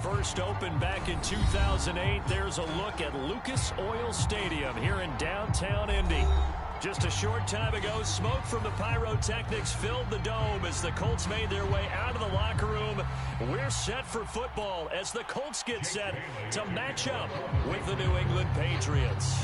first opened back in 2008. There's a look at Lucas Oil Stadium here in downtown Indy. Just a short time ago, smoke from the pyrotechnics filled the dome as the Colts made their way out of the locker room. We're set for football as the Colts get set to match up with the New England Patriots.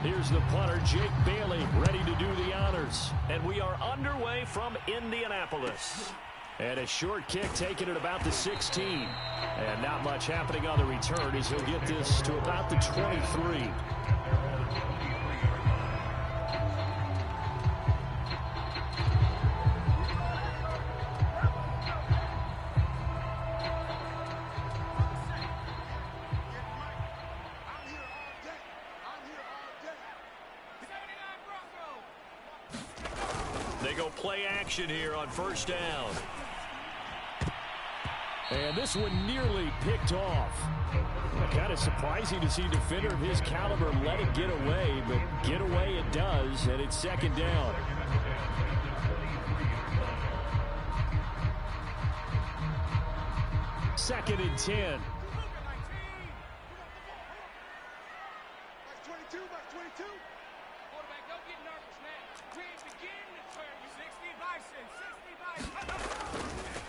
Here's the punter, Jake Bailey, ready to do the honors. And we are underway from Indianapolis. And a short kick taken at about the 16. And not much happening on the return as he'll get this to about the 23. They go play action here on first down. And this one nearly picked off. Kind of surprising to see a defender of his caliber let it get away, but get away it does, and it's second down. Second and 10.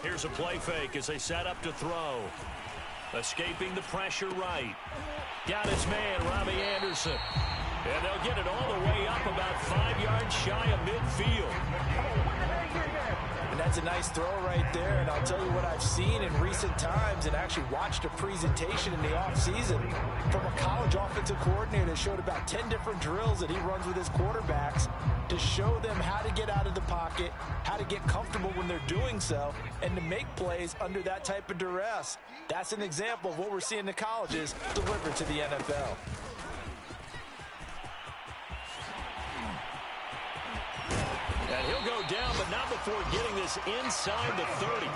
Here's a play fake as they set up to throw. Escaping the pressure right. Got his man, Robbie Anderson. And they'll get it all the way up about 5 yards shy of midfield. And that's a nice throw right there. And I'll tell you what I've seen in recent times and actually watched a presentation in the offseason from a college offensive coordinator that showed about 10 different drills that he runs with his quarterbacks to show them how to get out of the pocket, how to get comfortable when they're doing so, and to make plays under that type of duress. That's an example of what we're seeing in the colleges delivered to the NFL. And he'll go down, but not before getting this inside the 30.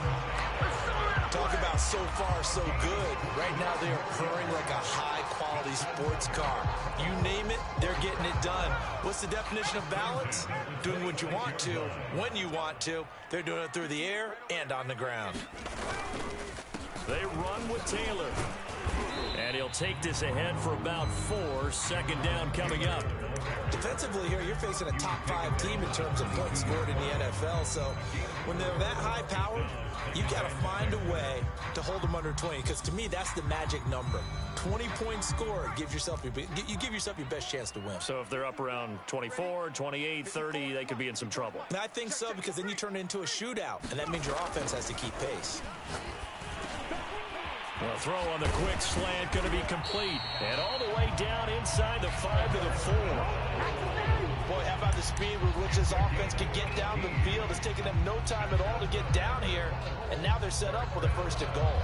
Talk about so far so good. Right now they are purring like a high-quality sports car. You name it, they're getting it done. What's the definition of balance? Doing what you want to, when you want to. They're doing it through the air and on the ground. They run with Taylor. And he'll take this ahead for about 4. Second down coming up. Defensively here, you're facing a top-5 team in terms of points scored in the NFL. So when they're that high-powered, you got to find a way to hold them under 20. Because to me, that's the magic number. 20 points scored, you give yourself your best chance to win. So if they're up around 24, 28, 30, they could be in some trouble. And I think so, because then you turn it into a shootout. And that means your offense has to keep pace. The throw on the quick slant going to be complete. And all the way down inside the 5 to the 4. Boy, how about the speed with which this offense can get down the field? It's taken them no time at all to get down here. And now they're set up with a first and goal.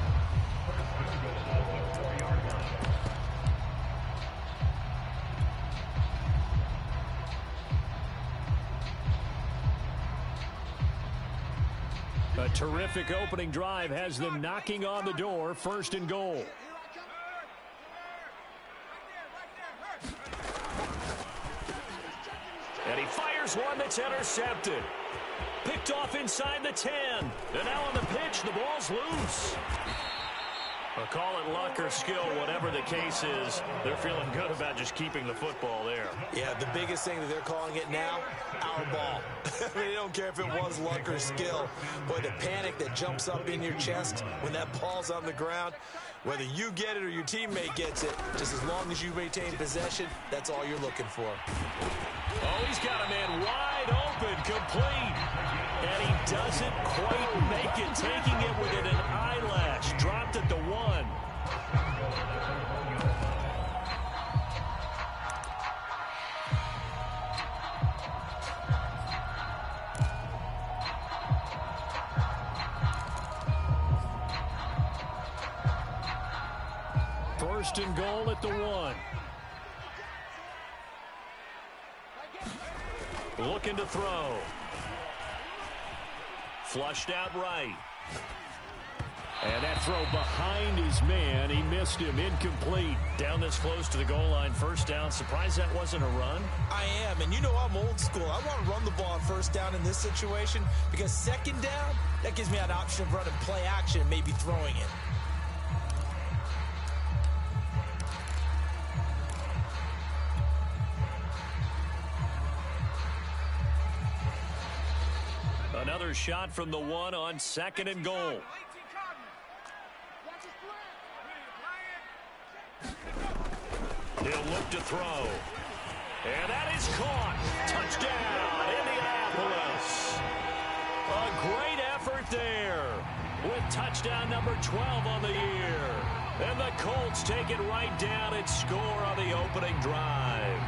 A terrific opening drive has them knocking on the door. First and goal. And he fires one that's intercepted. Picked off inside the 10. And now on the pitch, the ball's loose. I'll call it luck or skill, whatever the case is. They're feeling good about just keeping the football there. Yeah, the biggest thing that they're calling it now, our ball. They don't care if it was luck or skill. Boy, the panic that jumps up in your chest when that ball's on the ground, whether you get it or your teammate gets it, just as long as you maintain possession, that's all you're looking for. Oh, he's got a man wide open, complete. And he doesn't quite make it, taking it within an eyelash. Dropped at the 1. First and goal at the 1. Looking to throw. Flushed out right. And that throw behind his man. He missed him. Incomplete. Down this close to the goal line. First down. Surprised that wasn't a run? I am. And you know I'm old school. I want to run the ball on first down in this situation because second down, that gives me an option of running play action and maybe throwing it. Another shot from the one on 2nd and goal. He'll look to throw. And that is caught. Touchdown, Indianapolis. A great effort there with touchdown number 12 on the year. And the Colts take it right down and score on the opening drive.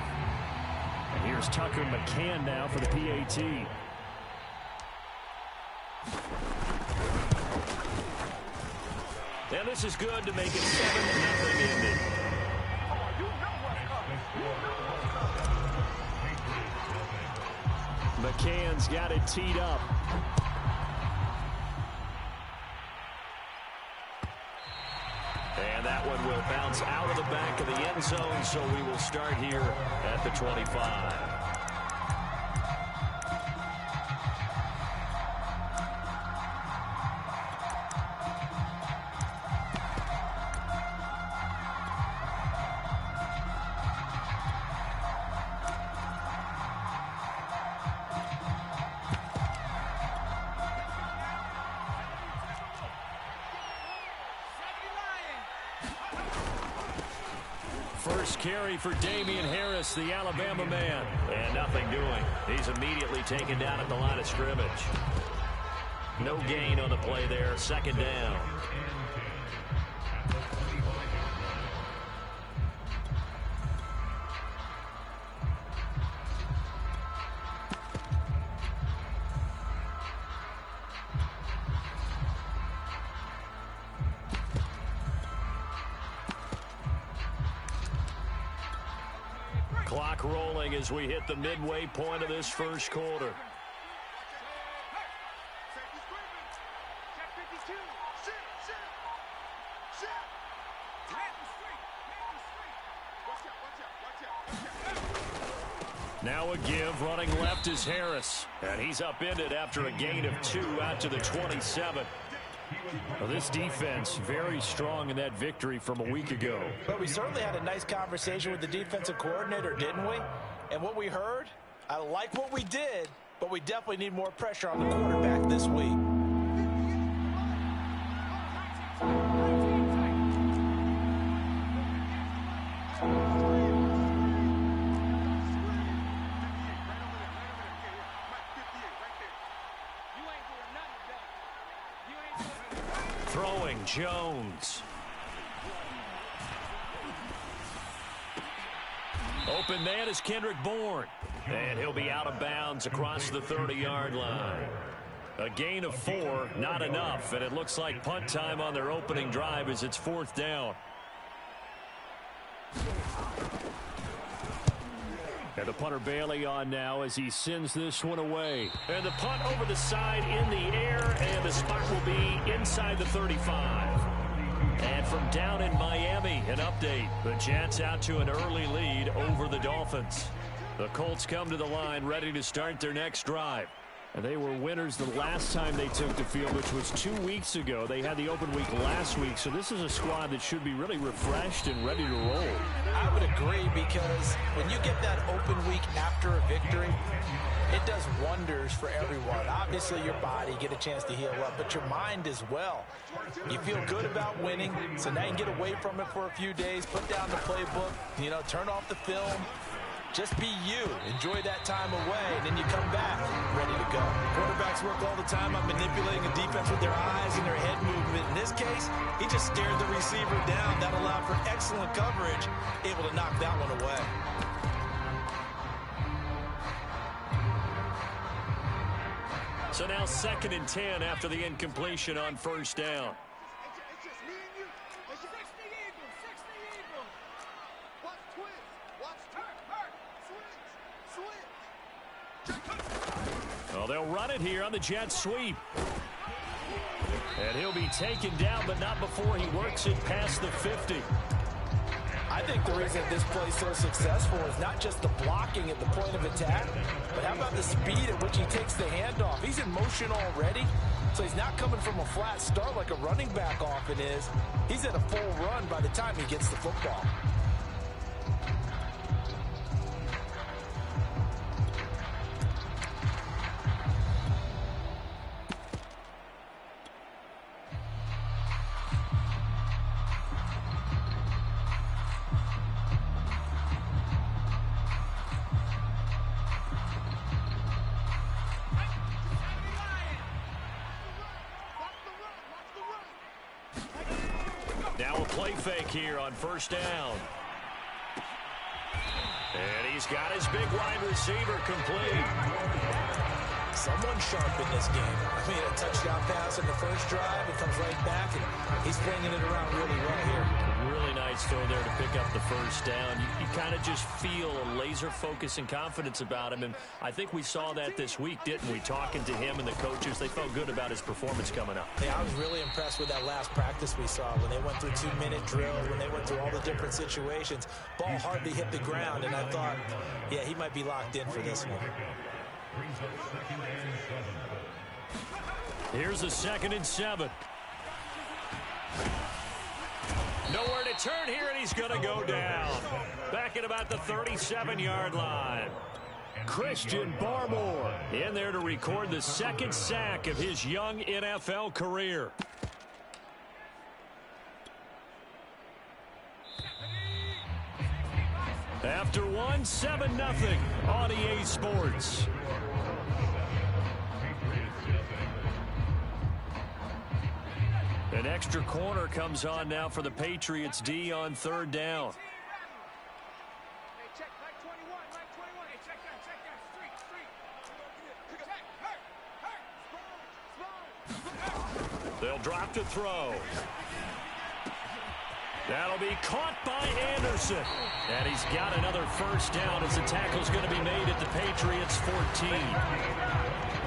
And here's Tucker McCann now for the PAT. And this is good to make it 7-0 Indy. McCann's got it teed up. And that one will bounce out of the back of the end zone, so we will start here at the 25. First carry for Damian Harris, the Alabama man. And nothing doing. He's immediately taken down at the line of scrimmage. No gain on the play there. 2nd down. Clock rolling as we hit the midway point of this first quarter. Now a give, running left is Harris. And he's upended after a gain of 2 out to the 27. Well, this defense very strong in that victory from a week ago. But we certainly had a nice conversation with the defensive coordinator, didn't we? And what we heard, I like what we did, but we definitely need more pressure on the quarterback this week. Throwing Jones. Open man is Kendrick Bourne. And he'll be out of bounds across the 30-yard line. A gain of 4, not enough. And it looks like punt time on their opening drive as it's 4th down. And the punter Bailey on now as he sends this one away. And the punt over the side in the air, and the spot will be inside the 35. And from down in Miami, an update. The Jets out to an early lead over the Dolphins. The Colts come to the line ready to start their next drive. And they were winners the last time they took the field, which was 2 weeks ago. They had the open week last week, so this is a squad that should be really refreshed and ready to roll. I would agree, because when you get that open week after a victory, it does wonders for everyone. Obviously, your body, get a chance to heal up, but your mind as well. You feel good about winning, so now you can get away from it for a few days, put down the playbook, turn off the film. Just be you. Enjoy that time away, and then you come back ready to go. Quarterbacks work all the time on manipulating a defense with their eyes and their head movement. In this case, he just stared the receiver down. That allowed for excellent coverage, able to knock that one away. So now 2nd and 10 after the incompletion on 1st down. Well, they'll run it here on the jet sweep. And he'll be taken down, but not before he works it past the 50. I think the reason this play is so successful is not just the blocking at the point of attack, but how about the speed at which he takes the handoff? He's in motion already, so he's not coming from a flat start like a running back often is. He's at a full run by the time he gets the football. Now a play fake here on first down. And he's got his big wide receiver complete. Someone sharp in this game. I mean, a touchdown pass in the first drive. It comes right back, and he's flinging it around really well here. Really nice throw there to pick up the first down. You kind of just feel a laser focus and confidence about him, and I think we saw that this week, didn't we? Talking to him and the coaches, they felt good about his performance coming up. Yeah, I was really impressed with that last practice we saw when they went through 2-minute drills, when they went through all the different situations. Ball hardly hit the ground, and I thought, yeah, he might be locked in for this one. Here's a 2nd and 7. Nowhere to turn here, and he's going to go down. Back at about the 37-yard line. Christian Barmore in there to record the 2nd sack of his young NFL career. After one, 7-0 on EA Sports. An extra corner comes on now for the Patriots D on 3rd down. They'll drop to throw. That'll be caught by Anderson. And he's got another first down as the tackle's going to be made at the Patriots 14.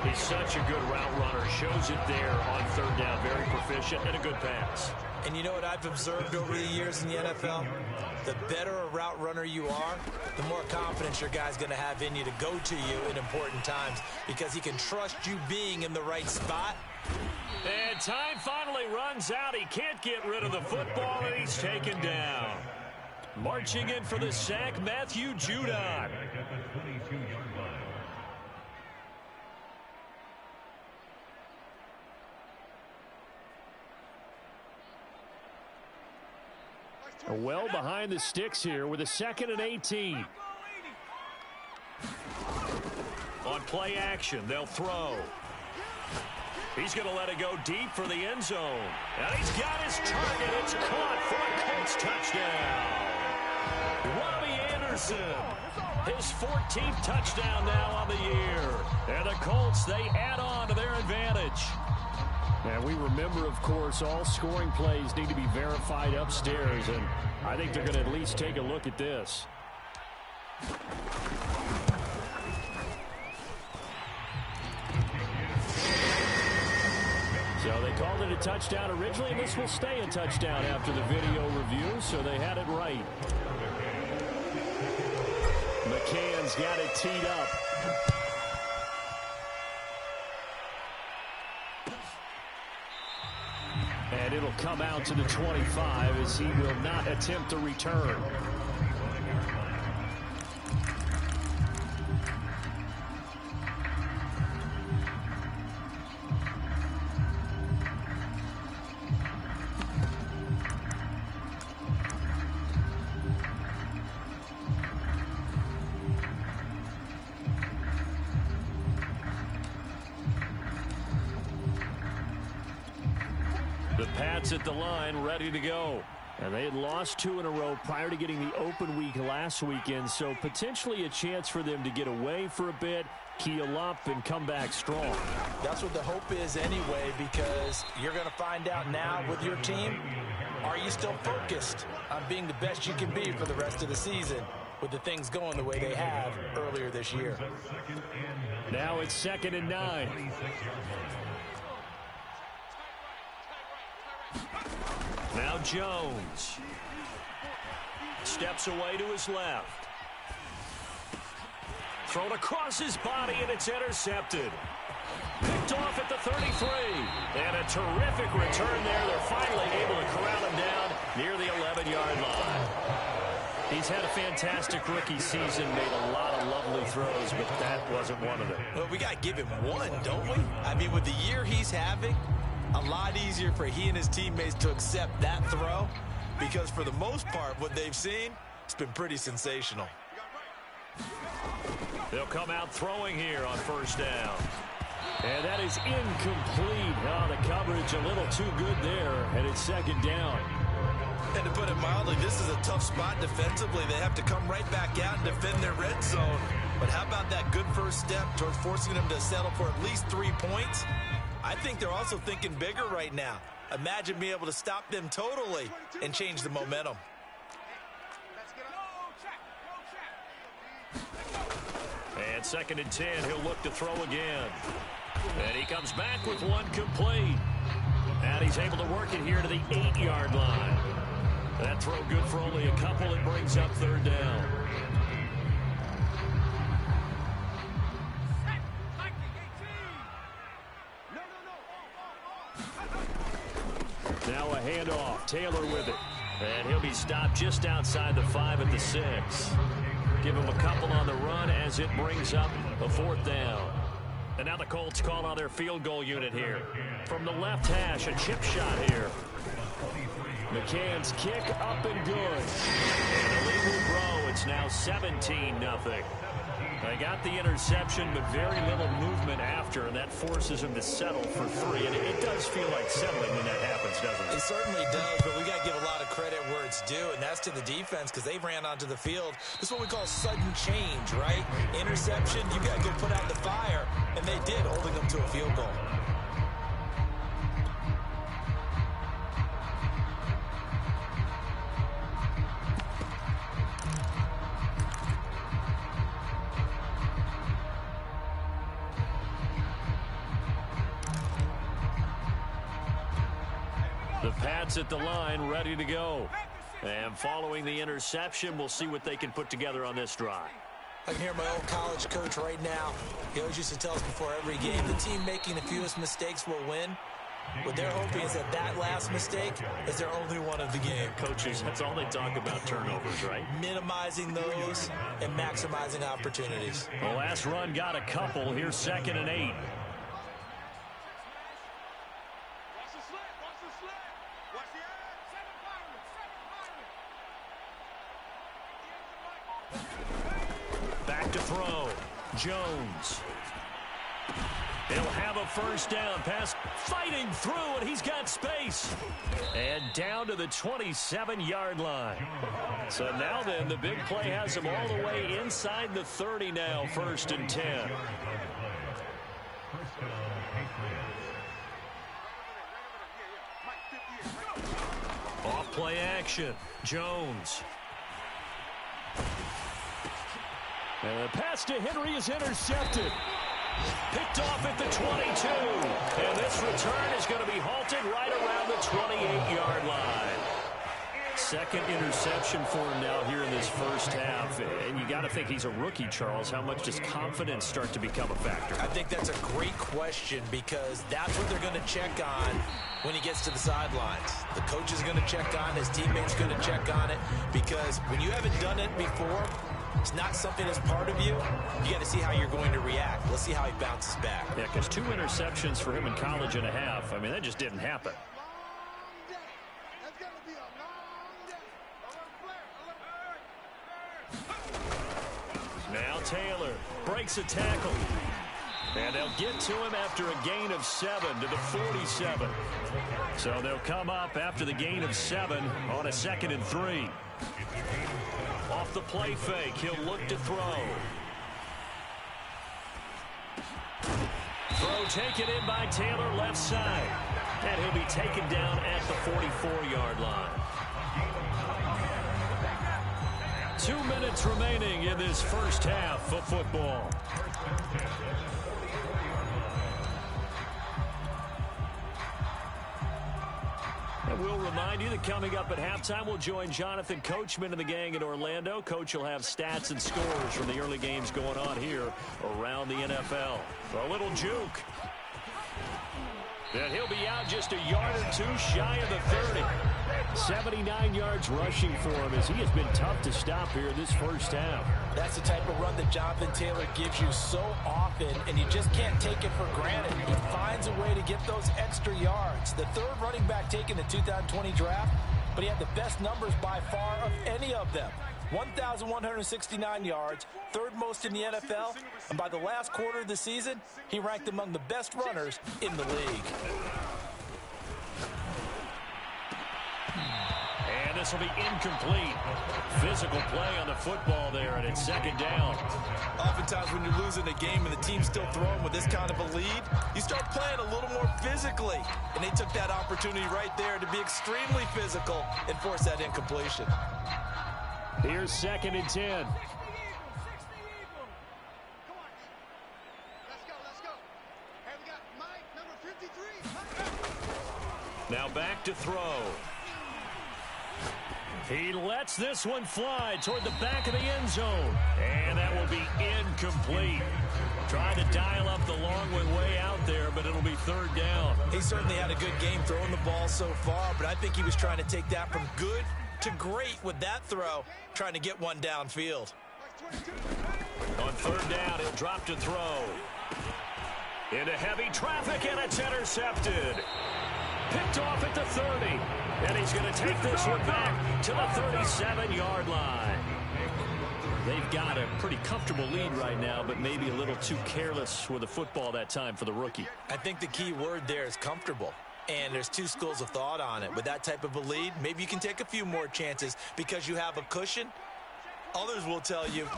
He's such a good route runner. Shows it there on 3rd down. Very proficient and a good pass. And you know what I've observed over the years in the NFL? The better a route runner you are, the more confidence your guy's going to have in you to go to you in important times because he can trust you being in the right spot. And time finally runs out. He can't get rid of the football, and he's taken down. Marching in for the sack, Matthew Judon. Well behind the sticks here with a 2nd and 18. On play action, they'll throw. He's going to let it go deep for the end zone. And he's got his target. It's caught for a Colts touchdown. Robbie Anderson, his 14th touchdown now on the year. And the Colts, they add on to their advantage. And we remember, of course, all scoring plays need to be verified upstairs. And I think they're going to at least take a look at this. So they called it a touchdown originally, and this will stay a touchdown after the video review, so they had it right. McCann's got it teed up. And it'll come out to the 25 as he will not attempt to return. The Pats at the line, ready to go. And they had lost 2 in a row prior to getting the open week last weekend, so potentially a chance for them to get away for a bit, keel up, and come back strong. That's what the hope is anyway, because you're going to find out now with your team, are you still focused on being the best you can be for the rest of the season with the things going the way they have earlier this year? Now it's 2nd and 9. Now Jones steps away to his left. Thrown across his body, and it's intercepted. Picked off at the 33. And a terrific return there. They're finally able to corral him down near the 11-yard line. He's had a fantastic rookie season, made a lot of lovely throws, but that wasn't one of them. Well, we got to give him one, don't we? I mean, with the year he's having, a lot easier for he and his teammates to accept that throw because for the most part, what they've seen, it's been pretty sensational. They'll come out throwing here on first down. And that is incomplete. Oh, the coverage a little too good there, and it's 2nd down. And to put it mildly, this is a tough spot defensively. They have to come right back out and defend their red zone. But how about that good first step towards forcing them to settle for at least 3 points? I think they're also thinking bigger right now. Imagine being able to stop them totally and change the momentum. And 2nd and 10, he'll look to throw again. And he comes back with one complete. And he's able to work it here to the 8-yard line. That throw good for only a couple. It brings up 3rd down. Now a handoff. Taylor with it. And he'll be stopped just outside the 5 at the 6. Give him a couple on the run as it brings up a 4th down. And now the Colts call on their field goal unit here. From the left hash, a chip shot here. McCann's kick up and good. And the lead will grow. It's now 17-0. They got the interception, but very little movement after, and that forces him to settle for 3. And it does feel like settling when that happens, doesn't it? It certainly does, but we got to give a lot of credit where it's due, and that's to the defense because they ran onto the field. This is what we call sudden change, right? Interception, you got to go put out the fire, and they did, holding them to a field goal. The Pats at the line, ready to go. And following the interception, we'll see what they can put together on this drive. I can hear my old college coach right now. He always used to tell us before every game, the team making the fewest mistakes will win. What they're hoping is that that last mistake is their only one of the game. Coaches, that's all they talk about, turnovers, right? Minimizing those and maximizing opportunities. The last run got a couple. Here's 2nd and 8. Back to throw. Jones. He'll have a 1st down. Pass fighting through, and he's got space. And down to the 27-yard line. So now then, the big play has him all the way inside the 30 now, 1st and 10. Off play action. Jones. And the pass to Henry is intercepted. Picked off at the 22. And this return is going to be halted right around the 28-yard line. 2nd interception for him now here in this first half. And you got to think he's a rookie, Charles. How much does confidence start to become a factor? I think that's a great question because that's what they're going to check on when he gets to the sidelines. The coach is going to check on, his teammates going to check on it because when you haven't done it before, it's not something that's part of you. You got to see how you're going to react. Let's see how he bounces back. Yeah, because 2 interceptions for him in college and a half. I mean, that just didn't happen. Now Taylor breaks a tackle. And they'll get to him after a gain of 7 to the 47. So they'll come up after the gain of 7 on a 2nd and 3. Off the play fake, he'll look to throw. Throw taken in by Taylor left side. And he'll be taken down at the 44-yard line. 2 minutes remaining in this first half of football. And we'll remind you that coming up at halftime, we'll join Jonathan Coachman and the gang in Orlando. Coach will have stats and scores from the early games going on here around the NFL. A little juke. And he'll be out just a yard or 2 shy of the 30. 79 yards rushing for him as he has been tough to stop here this first half. That's the type of run that Jonathan Taylor gives you so often, and you just can't take it for granted. He finds a way to get those extra yards. The 3rd running back taken in the 2020 draft, but he had the best numbers by far of any of them. 1,169 yards, 3rd most in the NFL, and by the last quarter of the season, he ranked among the best runners in the league. And the pass will be incomplete. Physical play on the football there, and it's second down. Oftentimes when you're losing a game and the team's still throwing with this kind of a lead, you start playing a little more physically. And they took that opportunity right there to be extremely physical and force that incompletion. Here's 2nd and 10. Now back to throw. He lets this one fly toward the back of the end zone. And that will be incomplete. Trying to dial up the long way out there, but it'll be 3rd down. He certainly had a good game throwing the ball so far, but I think he was trying to take that from good to great with that throw, trying to get one downfield. On 3rd down, he'll drop to throw. Into heavy traffic, and it's intercepted. Picked off at the 30. And he's going to take this one back to the 37-yard line. They've got a pretty comfortable lead right now, but maybe a little too careless with the football that time for the rookie. I think the key word there is comfortable. And there's two schools of thought on it. With that type of a lead, maybe you can take a few more chances because you have a cushion. Others will tell you,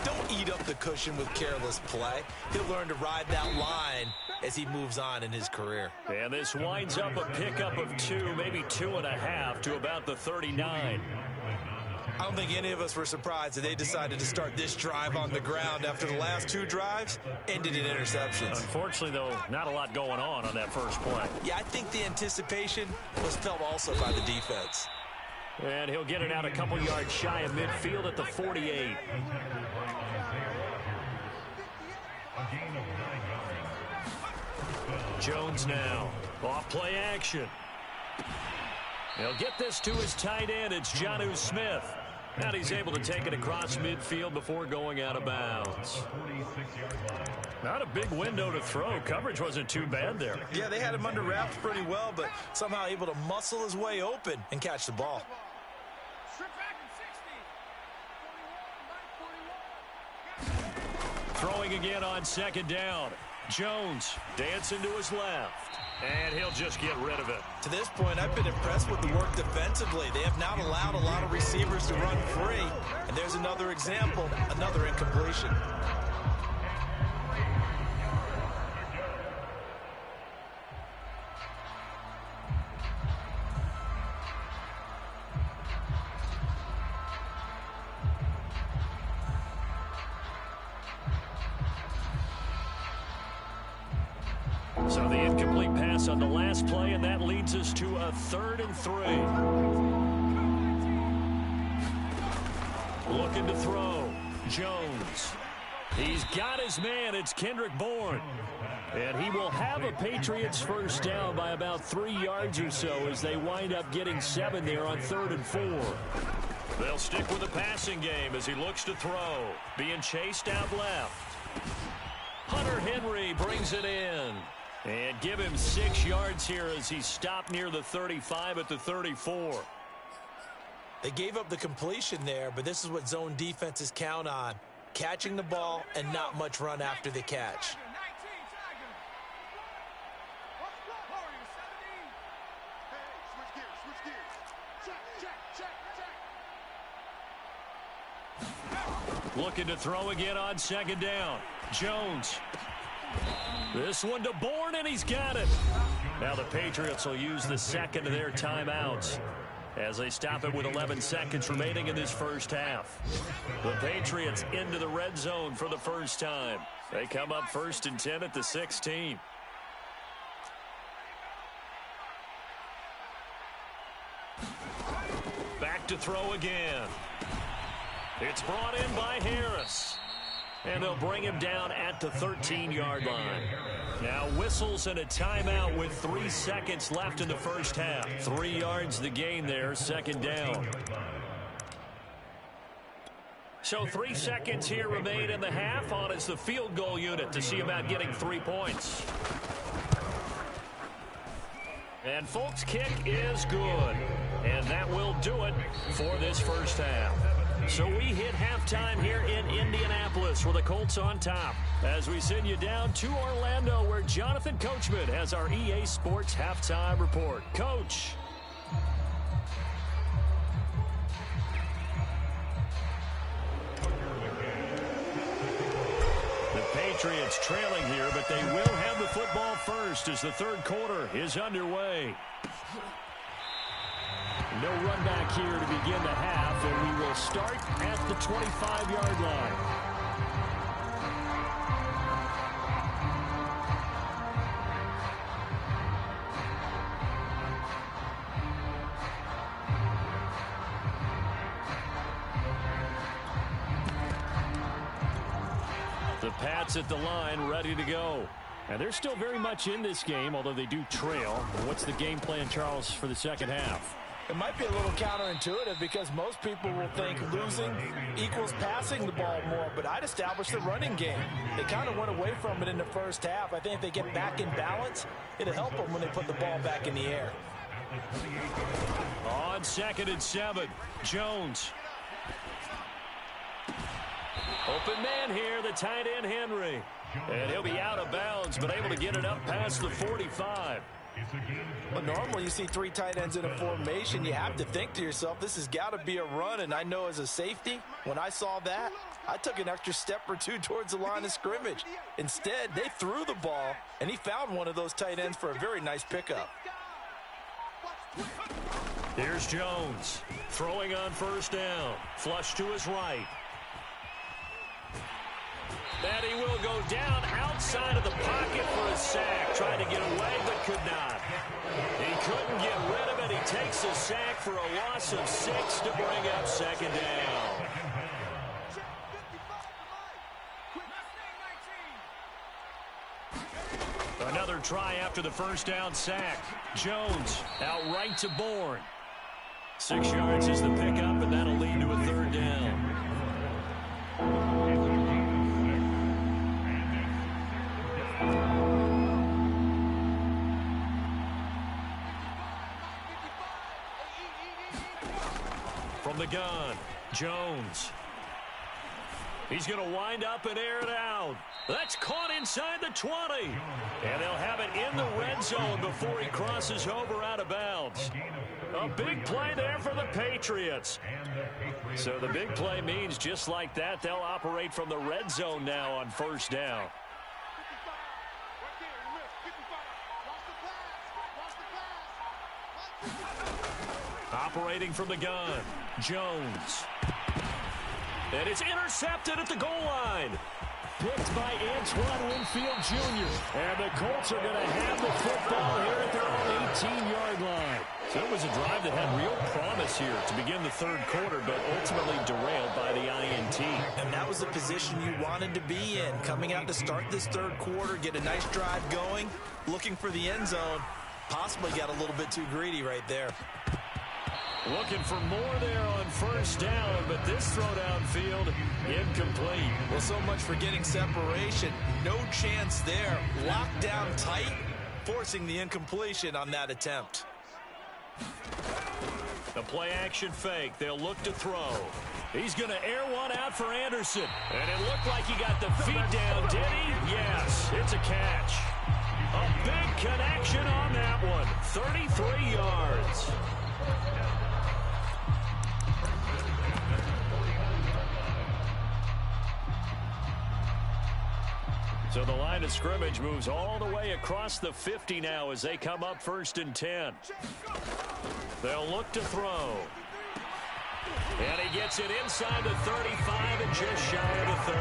don't eat up the cushion with careless play. He'll learn to ride that line as he moves on in his career. And this winds up a pickup of 2, maybe 2.5 to about the 39. I don't think any of us were surprised that they decided to start this drive on the ground after the last 2 drives ended in interceptions. Unfortunately, though, not a lot going on that first play. Yeah, I think the anticipation was felt also by the defense. And he'll get it out a couple yards shy of midfield at the 48. Jones now. Off play action. He'll get this to his tight end. It's Jonnu Smith. And he's able to take it across midfield before going out of bounds. Not a big window to throw. Coverage wasn't too bad there. Yeah, they had him under wraps pretty well, but somehow able to muscle his way open and catch the ball. Throwing again on 2nd down. Jones dancing to his left. And he'll just get rid of it. To this point, I've been impressed with the work defensively. They have not allowed a lot of receivers to run free. And there's another example, another incompletion. So the incomplete pass on the last play, and that leads us to a 3rd and 3. Looking to throw. Jones. He's got his man. It's Kendrick Bourne. And he will have a Patriots first down by about 3 yards or so as they wind up getting 7 there on 3rd and 4. They'll stick with the passing game as he looks to throw. Being chased out left. Hunter Henry brings it in. And give him 6 yards here as he stopped near the 35 at the 34. They gave up the completion there, but this is what zone defenses count on. Catching the ball and not much run after the catch. Looking to throw again on 2nd down. Jones. This one to Bourne, and he's got it. Now the Patriots will use the second of their timeouts as they stop it with 11 seconds remaining in this first half. The Patriots into the red zone for the first time. They come up 1st and 10 at the 16. Back to throw again. It's brought in by Harris. And they'll bring him down at the 13-yard line. Now whistles and a timeout with 3 seconds left in the first half. 3 yards the gain there, 2nd down. So 3 seconds here remain in the half. On is the field goal unit to see about getting 3 points. And Folk's kick is good. And that will do it for this first half. So we hit halftime here in Indianapolis with the Colts on top as we send you down to Orlando where Jonathan Coachman has our EA Sports halftime report. Coach. Patriots trailing here, but they will have the football first as the third quarter is underway. No run back here to begin the half, and we will start at the 25-yard line. The Pats at the line, ready to go. And they're still very much in this game, although they do trail. What's the game plan, Charles, for the second half? It might be a little counterintuitive because most people will think losing equals passing the ball more, but I'd establish the running game. They kind of went away from it in the first half. I think if they get back in balance, it'll help them when they put the ball back in the air. On 2nd and 7, Jones. Open man here, the tight end, Henry. And he'll be out of bounds, but able to get it up past the 45. Well, normally you see 3 tight ends in a formation. You have to think to yourself, this has got to be a run. And I know as a safety, when I saw that, I took an extra step or two towards the line of scrimmage. Instead, they threw the ball, and he found one of those tight ends for a very nice pickup. Here's Jones, throwing on first down. Flush to his right. And he will go down outside of the pocket for a sack. Tried to get away, but could not. He couldn't get rid of it. He takes a sack for a loss of 6 to bring up second down. Another try after the first down sack. Jones out right to Bourne. 6 yards is the pickup, and that'll lead to a third down. From the gun, Jones. He's going to wind up and air it out. That's caught inside the 20. And they'll have it in the red zone before he crosses over out of bounds. A big play there for the Patriots. So the big play means just like that, they'll operate from the red zone now on first down. Operating from the gun, Jones. And it's intercepted at the goal line. Picked by Antoine Winfield Jr. And the Colts are going to have the football here at their own 18-yard line. So it was a drive that had real promise here to begin the third quarter, but ultimately derailed by the INT. And that was the position you wanted to be in. Coming out to start this third quarter, get a nice drive going, looking for the end zone. Possibly got a little bit too greedy right there. Looking for more there on first down, but this throw downfield, incomplete. Well, so much for getting separation. No chance there. Locked down tight, forcing the incompletion on that attempt. The play action fake. They'll look to throw. He's going to air one out for Anderson. And it looked like he got the feet down, did he? Yes, it's a catch. A big connection on that one. 33 yards. So the line of scrimmage moves all the way across the 50 now as they come up 1st and 10. They'll look to throw. And he gets it inside the 35 and just shy of the 30.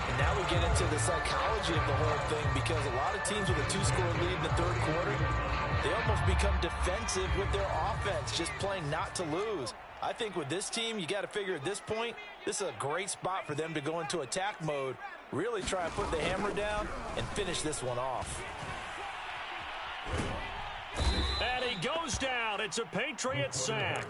And now we get into the psychology of the whole thing, because a lot of teams with a 2-score lead in the third quarter, they almost become defensive with their offense, just playing not to lose. I think with this team, you got to figure at this point, this is a great spot for them to go into attack mode, really try and put the hammer down and finish this one off. And he goes down. It's a Patriot sack.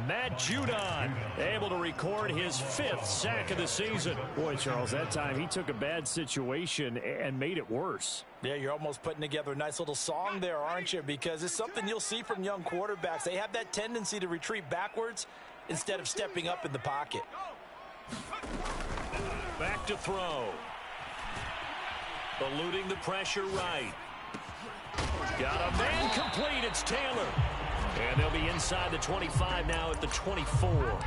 Matt Judon able to record his 5th sack of the season. Boy, Charles, that time he took a bad situation and made it worse. Yeah, you're almost putting together a nice little song there, aren't you? Because it's something you'll see from young quarterbacks. They have that tendency to retreat backwards instead of stepping up in the pocket. Back to throw. Eluding the pressure right. Got a man complete. It's Taylor. And they'll be inside the 25 now at the 24.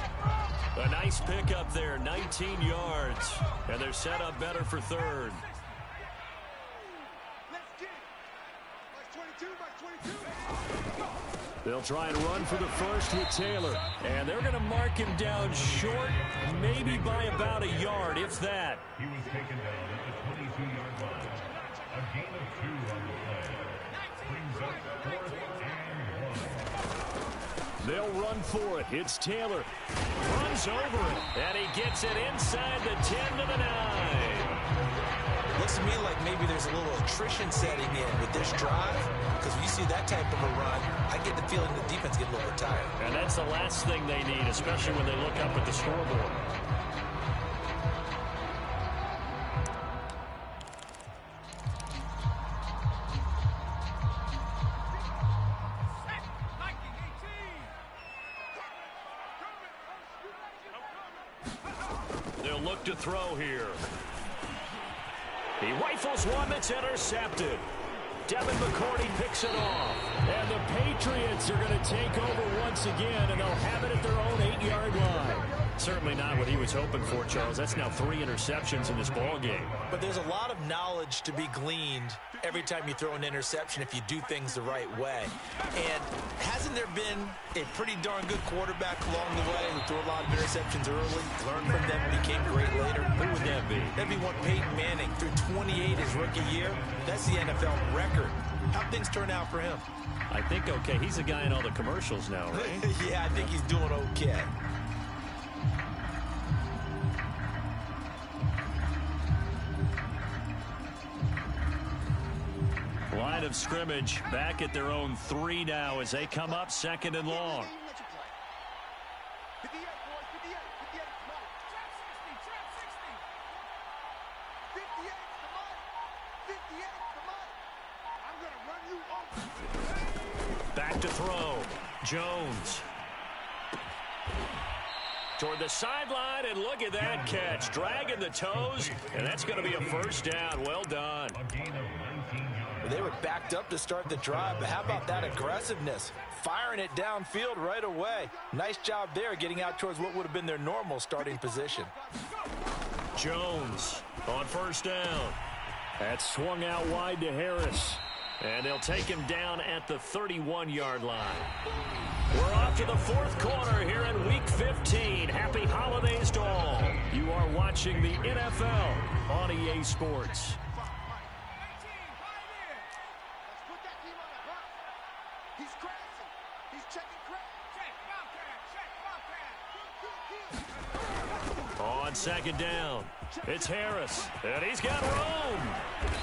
A nice pickup there, 19 yards. And they're set up better for third. They'll try and run for the first with Taylor. And they're going to mark him down short, maybe by about a yard, if that. He was taken down at the 22-yard line. A gain of 2 on the play. Brings up 4th and 1. They'll run for it. It's Taylor. Runs over it. And he gets it inside the 10 to the 9. Looks to me like maybe there's a little attrition setting in with this drive, because when you see that type of a run, I get the feeling the defense get a little bit tired. And that's the last thing they need, especially when they look up at the scoreboard. They'll look to throw here. He rifles one that's intercepted. Devin McCourty picks it off. And the Patriots are going to take over once again, and they'll have it at their own 8-yard line. Certainly not what he was hoping for, Charles. That's now 3 interceptions in this ball game. But there's a lot of knowledge to be gleaned every time you throw an interception if you do things the right way. And hasn't there been a pretty darn good quarterback along the way who threw a lot of interceptions early, learned from them, became great later? Who would that be? That'd be one Peyton Manning. Threw 28 his rookie year. That's the NFL record. How'd things turn out for him? I think okay. He's a guy in all the commercials now, right? Yeah, I think he's doing okay. Line of scrimmage back at their own 3 now as they come up 2nd and long. Back to throw. Jones. Toward the sideline, and look at that catch. Dragging the toes, and that's going to be a first down. Well done. A gain of 19 yards. They were backed up to start the drive, but how about that aggressiveness? Firing it downfield right away. Nice job there getting out towards what would have been their normal starting position. Jones on first down. That's swung out wide to Harris. And they'll take him down at the 31-yard line. We're off to the 4th quarter here in Week 15. Happy holidays to all. You are watching the NFL on EA Sports. On 2nd down, it's Harris, and he's got room.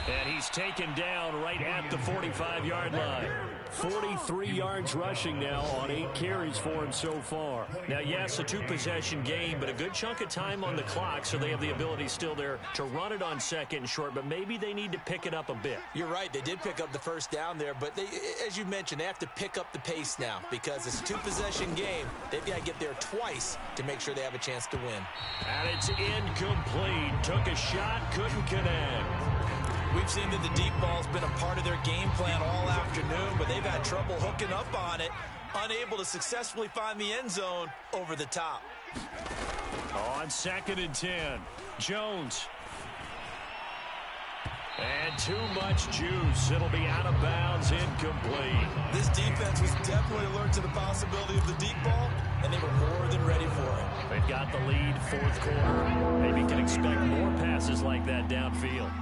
And he's taken down right at the 45-yard line. 43 yards rushing now on 8 carries for him so far. Now, yes, a 2-possession game, but a good chunk of time on the clock, so they have the ability still there to run it on 2nd and short, but maybe they need to pick it up a bit. You're right. They did pick up the first down there, but they, as you mentioned, they have to pick up the pace now because it's a 2-possession game. They've got to get there twice to make sure they have a chance to win. And it's incomplete. Took a shot, couldn't connect. We've seen that the deep ball's been a part of their game plan all afternoon, but they've had trouble hooking up on it, unable to successfully find the end zone over the top. On 2nd and 10, Jones. And too much juice. It'll be out of bounds, incomplete. This defense was definitely alert to the possibility of the deep ball, and they were more than ready for it. They've got the lead, 4th quarter. Maybe can expect more passes like that downfield.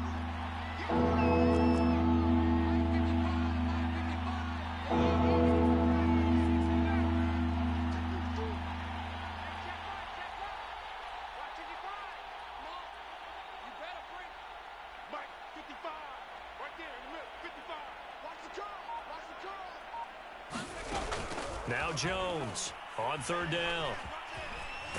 Now Jones on 3rd down.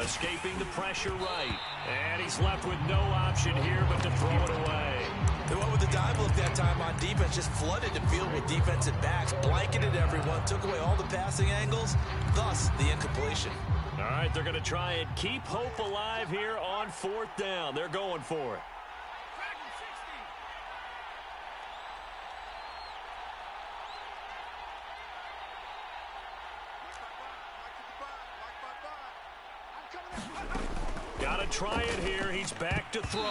Escaping the pressure right. And he's left with no option here but to throw it away. They went with the dive look that time on defense, just flooded the field with defensive backs, blanketed everyone, took away all the passing angles, thus the incompletion. All right, they're going to try and keep hope alive here on 4th down. They're going for it. Got to try it here. He's back to throw.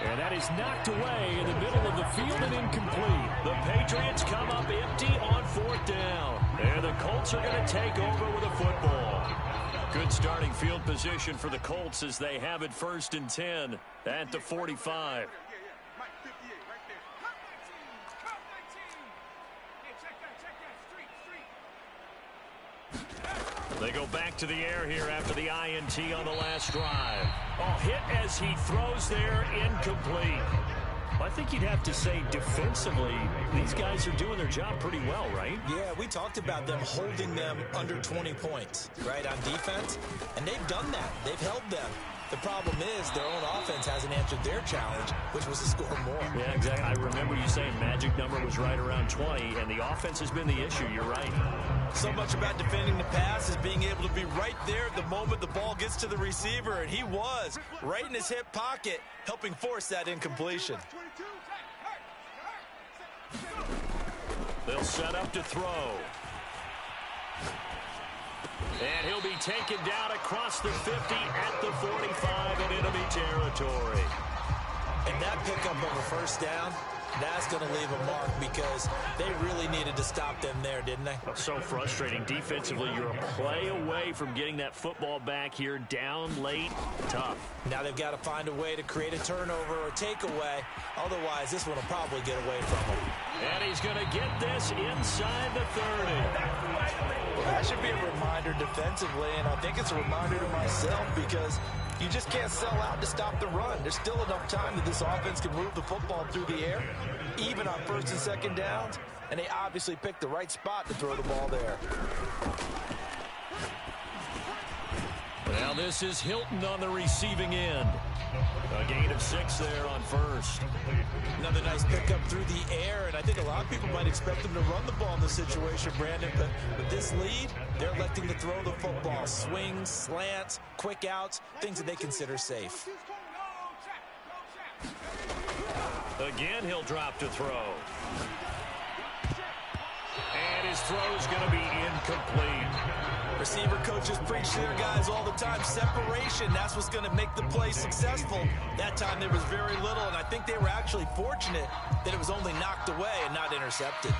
And that is knocked away in the middle of the field and incomplete. The Patriots come up empty on 4th down. And the Colts are going to take over with a football. Good starting field position for the Colts as they have it 1st and 10 at the 45. They go back to the air here after the INT on the last drive. Oh, hit as he throws there, incomplete. I think you'd have to say defensively, these guys are doing their job pretty well, right? Yeah, we talked about them holding them under 20 points, right, on defense. And they've done that. They've held them. The problem is their own offense hasn't answered their challenge, which was to score more. Yeah, exactly. I remember you saying magic number was right around 20, and the offense has been the issue. You're right. So much about defending the pass is being able to be right there at the moment the ball gets to the receiver, and he was right in his hip pocket, helping force that incompletion. They'll set up to throw. And he'll be taken down across the 50 at the 45 in enemy territory. And that pickup of a 1st down, that's going to leave a mark because they really needed to stop them there, didn't they? So frustrating. Defensively, you're a play away from getting that football back here, down late, tough. Now they've got to find a way to create a turnover or takeaway. Otherwise, this one will probably get away from them. And he's going to get this inside the 30. Well, that should be a reminder defensively, and I think it's a reminder to myself because you just can't sell out to stop the run. There's still enough time that this offense can move the football through the air, even on 1st and 2nd downs, and they obviously picked the right spot to throw the ball there. Now this is Hilton on the receiving end. A gain of 6 there on 1st. Another nice pickup through the air, and I think a lot of people might expect them to run the ball in this situation, Brandon, but with this lead, they're electing to throw the football. Swings, slants, quick outs, things that they consider safe. Again, he'll drop to throw. And his throw's going to be incomplete. Receiver coaches preach to their guys all the time. Separation, that's what's going to make the play successful. That time there was very little, and I think they were actually fortunate that it was only knocked away and not intercepted.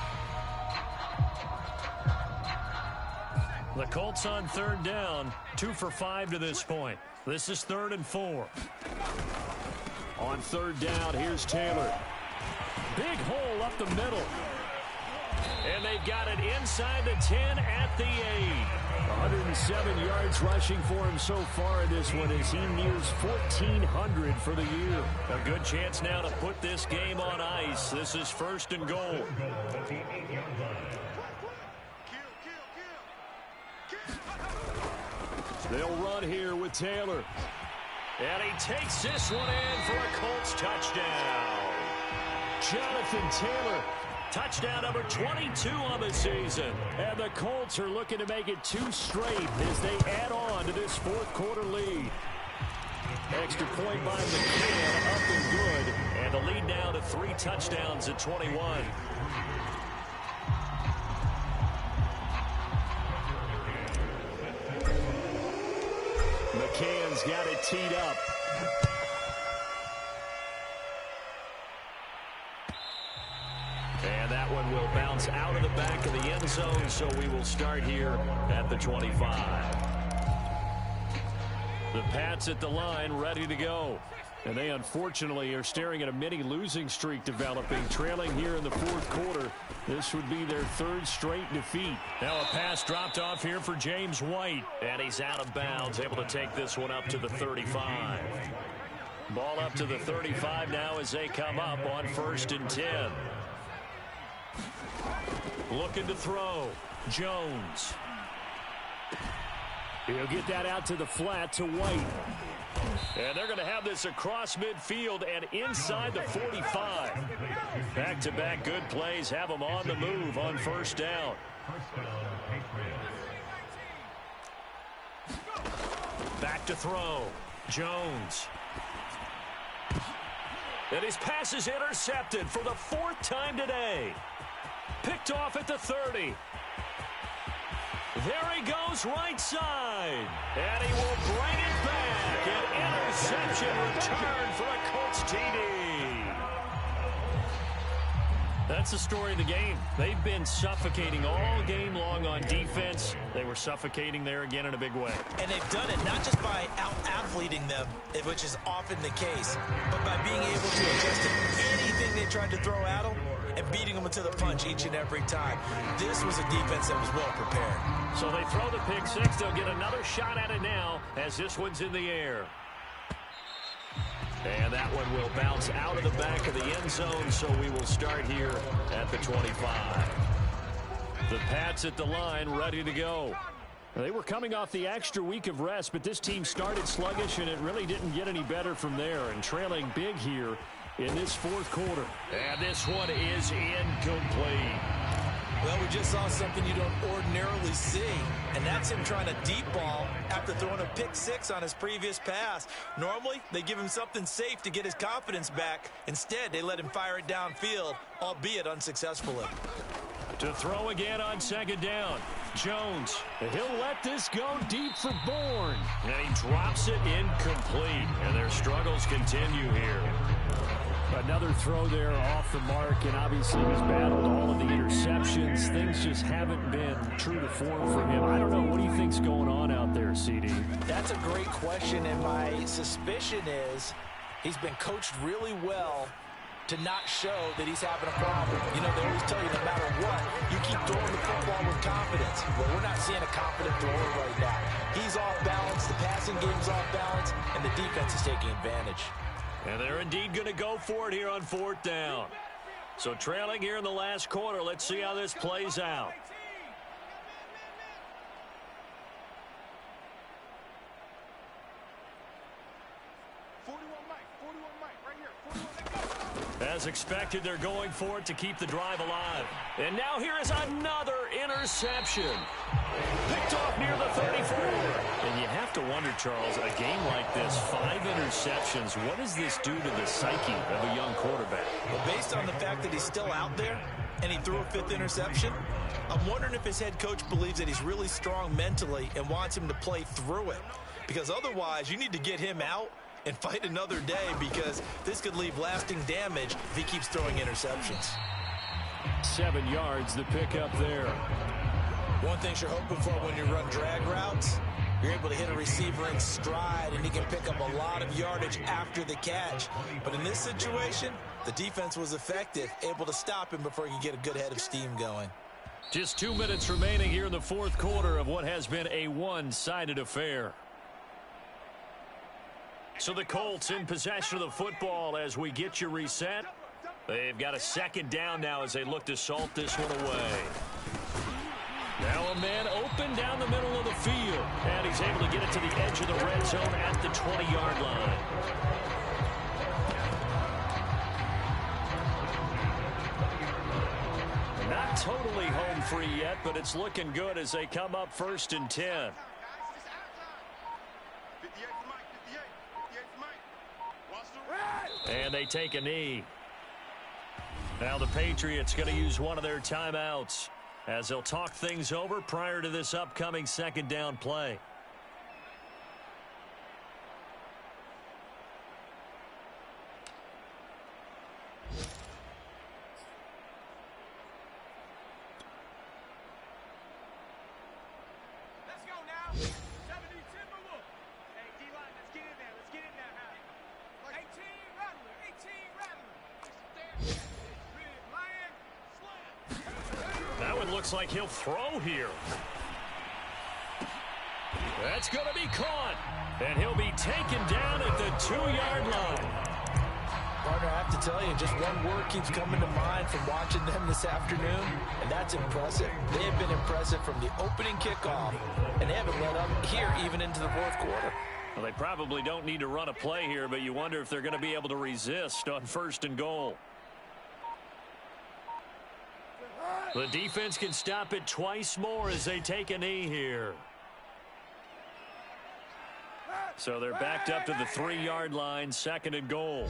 The Colts on 3rd down, 2 for 5 to this point. This is 3rd and 4. On 3rd down, here's Taylor. Big hole up the middle. And they've got it inside the 10 at the 8. 107 yards rushing for him so far in this one as he nears 1,400 for the year. A good chance now to put this game on ice. This is 1st and goal. They'll run here with Taylor. And he takes this one in for a Colts touchdown. Jonathan Taylor. Touchdown number 22 on the season. And the Colts are looking to make it 2 straight as they add on to this 4th quarter lead. Extra point by McCann, up and good. And the lead now to 3 touchdowns at 21. McCann's got it teed up. And that one will bounce out of the back of the end zone, so we will start here at the 25. The Pats at the line, ready to go. And they unfortunately are staring at a mini losing streak developing, trailing here in the 4th quarter. This would be their 3rd straight defeat. Now a pass dropped off here for James White. And he's out of bounds, able to take this one up to the 35. Ball up to the 35 now as they come up on 1st and 10. Looking to throw. Jones. He'll get that out to the flat to White. And they're going to have this across midfield and inside the 45. Back-to-back good plays have them on the move on 1st down. Back to throw. Jones. And his pass is intercepted for the 4th time today. Picked off at the 30. There he goes right side. And he will bring it back. Interception return for a Colts TD. That's the story of the game. They've been suffocating all game long on defense. They were suffocating there again in a big way. And they've done it not just by out-athleting them, which is often the case, but by being able to adjust to anything they tried to throw at them and beating them to the punch each and every time. This was a defense that was well prepared. So they throw the pick six. They'll get another shot at it now as this one's in the air. And that one will bounce out of the back of the end zone, so we will start here at the 25. The Pats at the line, ready to go. They were coming off the extra week of rest, but this team started sluggish, and it really didn't get any better from there, and trailing big here in this fourth quarter. And this one is incomplete. Well, we just saw something you don't ordinarily see, and that's him trying to deep ball after throwing a pick six on his previous pass. Normally, they give him something safe to get his confidence back. Instead, they let him fire it downfield, albeit unsuccessfully. To throw again on second down. Jones, he'll let this go deep for Bourne. And he drops it incomplete, and their struggles continue here. Another throw there off the mark, and obviously he's battled all of the interceptions. Things just haven't been true to form for him. I don't know. What do you think's going on out there, CD? That's a great question, and my suspicion is he's been coached really well to not show that he's having a problem. You know, they always tell you no matter what, you keep throwing the football with confidence. Well, we're not seeing a confident thrower right now. He's off balance, the passing game's off balance, and the defense is taking advantage. And they're indeed going to go for it here on fourth down. So trailing here in the last quarter, let's see how this plays out. As expected, they're going for it to keep the drive alive. And now here is another interception. Picked off near the 34. And you have to wonder, Charles, a game like this, 5 interceptions, what does this do to the psyche of a young quarterback? Well, based on the fact that he's still out there and he threw a 5th interception, I'm wondering if his head coach believes that he's really strong mentally and wants him to play through it. Because otherwise, you need to get him out and fight another day, because this could leave lasting damage if he keeps throwing interceptions. 7 yards, the pickup there. One thing you're hoping for when you run drag routes, you're able to hit a receiver in stride, and he can pick up a lot of yardage after the catch. But in this situation, the defense was effective, able to stop him before he could get a good head of steam going. Just 2 minutes remaining here in the fourth quarter of what has been a one-sided affair. So the Colts in possession of the football as we get you reset. They've got a second down now as they look to salt this one away. Now a man open down the middle of the field. And he's able to get it to the edge of the red zone at the 20-yard line. Not totally home free yet, but it's looking good as they come up 1st and 10. And they take a knee. Now the Patriots going to use one of their timeouts as they'll talk things over prior to this upcoming second down play. Let's go now. 70 Timberwolves. Hey, D-line, let's get in there. Let's get in there, Howard. 18 Rattler. 18 Rattler. That one looks like he'll throw here. That's going to be caught. And he'll be taken down at the 2-yard line. Partner, I have to tell you, just one word keeps coming to mind from watching them this afternoon, and that's impressive. They have been impressive from the opening kickoff, and they haven't let up here even into the fourth quarter. Well, they probably don't need to run a play here, but you wonder if they're going to be able to resist on 1st and goal. The defense can stop it twice more as they take a knee here. So they're backed up to the 3-yard line, 2nd and goal.